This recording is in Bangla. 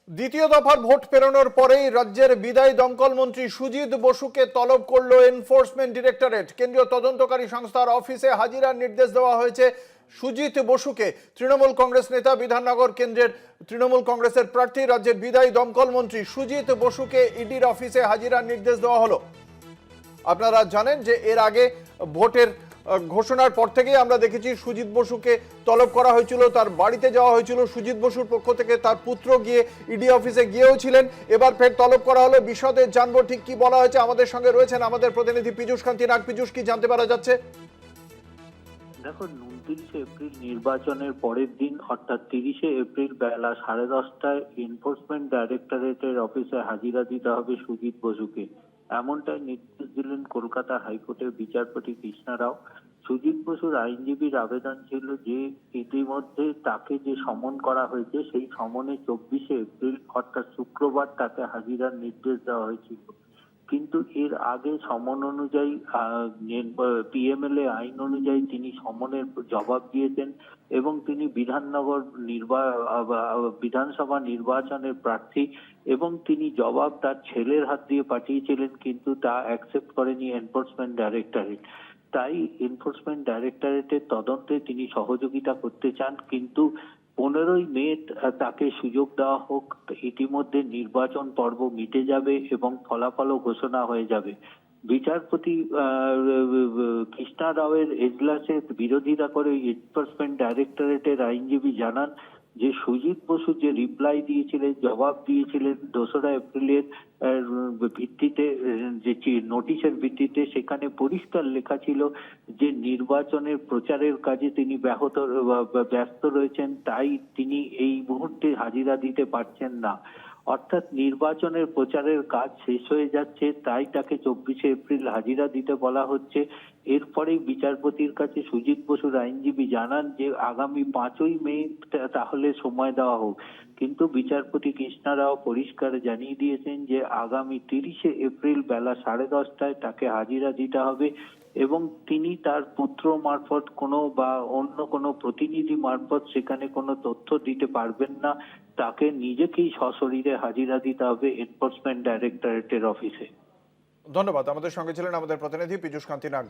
দ্বিতীয় দফার ভোট পেরোনোর পরেই রাজ্যের বিদায়ী দমকল মন্ত্রী সুজিত বসুকে তলব করল এনফোর্সমেন্ট ডিরেক্টরেট। কেন্দ্রীয় তদন্তকারী সংস্থার অফিসে হাজিরার নির্দেশ দেওয়া হয়েছে সুজিত বসুকে। তৃণমূল কংগ্রেস নেতা, বিধাননগর কেন্দ্রের তৃণমূল কংগ্রেসের প্রার্থী, রাজ্যের বিদায়ী দমকল মন্ত্রী সুজিত বসুকে ইডির অফিসে হাজিরার নির্দেশ দেওয়া হলো। আপনারা জানেন যে এর আগে ভোটের ঘোষণার পর থেকেই আমরা দেখেছি সুজিত বসুকে তলব করা হয়েছিল, তার বাড়িতে যাওয়া হয়েছিল। সুজিত বসুর পক্ষ থেকে তার পুত্র গিয়ে ইডি অফিসে গিয়েও ছিলেন। এবার ফের তলব করা হলো। বিশদে জানবো ঠিক কি বলা হয়েছে। আমাদের সঙ্গে রয়েছেন আমাদের প্রতিনিধি পীযূষ কান্তি নাগ। পীযূষ, কি জানতে পারা যাচ্ছে? দেখো, 29শে এপ্রিল নির্বাচনের পরের দিন অর্থাৎ 30শে এপ্রিল বেলা 10:30টায় এনফোর্সমেন্ট ডাইরেক্টরেটের অফিসে হাজিরা দিতে হবে সুজিত বসুকে। এমনটাই নির্দেশ দিলেন কলকাতা হাইকোর্টের বিচারপতি কৃষ্ণা রাও। সুজিত বসুর আইনজীবীর আবেদন ছিল যে ইতিমধ্যে তাকে যে সমন করা হয়েছে সেই সমনে 24শে এপ্রিল অর্থাৎ শুক্রবার তাকে হাজিরার নির্দেশ দেওয়া হয়েছিল। কিন্তু এর আগে সমন অনুযায়ী পিএমএলএ আইন অনুযায়ী তিনি সমনের জবাব দিয়েছেন এবং তিনি বিধানসভা নির্বাচনের প্রার্থী এবং তিনি জবাব তার ছেলের হাত দিয়ে পাঠিয়েছিলেন, কিন্তু তা অ্যাকসেপ্ট করেনি এনফোর্সমেন্ট ডাইরেক্টরেট। তাই এনফোর্সমেন্ট ডাইরেক্টরেটের তদন্তে তিনি সহযোগিতা করতে চান, কিন্তু 15ই মে তাকে সুযোগ দেওয়া হোক। ইতিমধ্যে নির্বাচন পর্ব মিটে যাবে এবং ফলাফলও ঘোষণা হয়ে যাবে। বিচারপতি কৃষ্ণা রাওয়ের এজলাসে বিরোধিতা করে এনফোর্সমেন্ট ডাইরেক্টরেটের আইনজীবী জানান যে সুজিত বসু যে রিপ্লাই দিয়েছিলেন, জবাব দিয়েছিলেন 2রা এপ্রিলের ভিত্তিতে, যে নোটিশের ভিত্তিতে, সেখানে পরিষ্কার লেখা ছিল যে নির্বাচনের প্রচারের কাজে তিনি ব্যস্ত রয়েছেন, তাই তিনি এই মুহূর্তে হাজিরা দিতে পারছেন না। অর্থাৎ নির্বাচনের প্রচারের কাজ শেষ হয়ে যাচ্ছে, তাই তাকে 24শে এপ্রিল হাজিরা দিতে বলা হচ্ছে। এরপরেই বিচারপতির কাছে সুজিত বসুর আইনজীবী জানান যে আগামী 5ই মে তাহলে সময় দেওয়া হোক, কিন্তু বিচারপতি কৃষ্ণা রাও পরিষ্কার জানিয়ে দিয়েছেন যে আগামী 30শে এপ্রিল বেলা 10:30টায় তাকে হাজিরা দিতে হবে এবং তিনি তার পুত্র মারফত বা অন্য কোনো প্রতিনিধি মারফত সেখানে কোনো তথ্য দিতে পারবেন না। তাকে নিজেকেই সশরীরে হাজিরা দিতে হবে এনফোর্সমেন্ট ডাইরেক্টরেটের অফিসে। ধন্যবাদ। আমাদের সঙ্গে ছিলেন আমাদের প্রতিনিধি পীযূষ কান্তি নাগ।